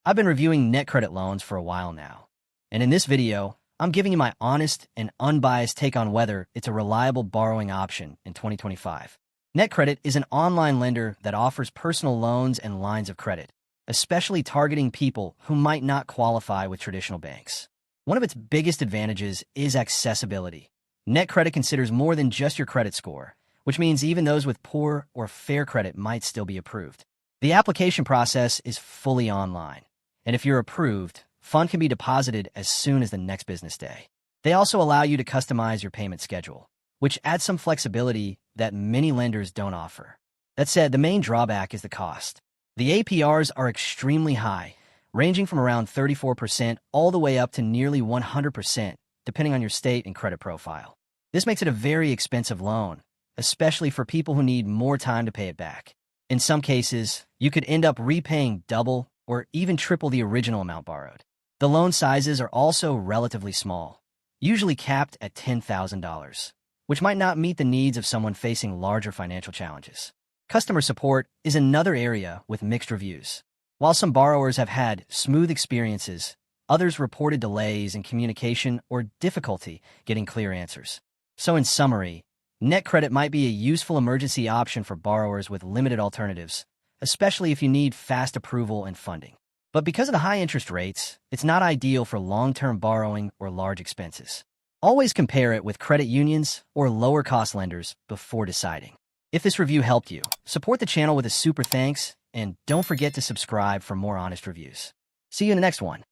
I've been reviewing NetCredit loans for a while now, and in this video, I'm giving you my honest and unbiased take on whether it's a reliable borrowing option in 2025. NetCredit is an online lender that offers personal loans and lines of credit, especially targeting people who might not qualify with traditional banks. One of its biggest advantages is accessibility. NetCredit considers more than just your credit score, which means even those with poor or fair credit might still be approved. The application process is fully online, and if you're approved, funds can be deposited as soon as the next business day. They also allow you to customize your payment schedule, which adds some flexibility that many lenders don't offer. That said, the main drawback is the cost. The APRs are extremely high, ranging from around 34% all the way up to nearly 100%, depending on your state and credit profile. This makes it a very expensive loan, especially for people who need more time to pay it back. In some cases, you could end up repaying double or even triple the original amount borrowed. The loan sizes are also relatively small, usually capped at $10,000, which might not meet the needs of someone facing larger financial challenges. Customer support is another area with mixed reviews. While some borrowers have had smooth experiences, others reported delays in communication or difficulty getting clear answers. So in summary, NetCredit might be a useful emergency option for borrowers with limited alternatives, especially if you need fast approval and funding. But because of the high interest rates, it's not ideal for long-term borrowing or large expenses. Always compare it with credit unions or lower-cost lenders before deciding. If this review helped you, support the channel with a super thanks, and don't forget to subscribe for more honest reviews. See you in the next one.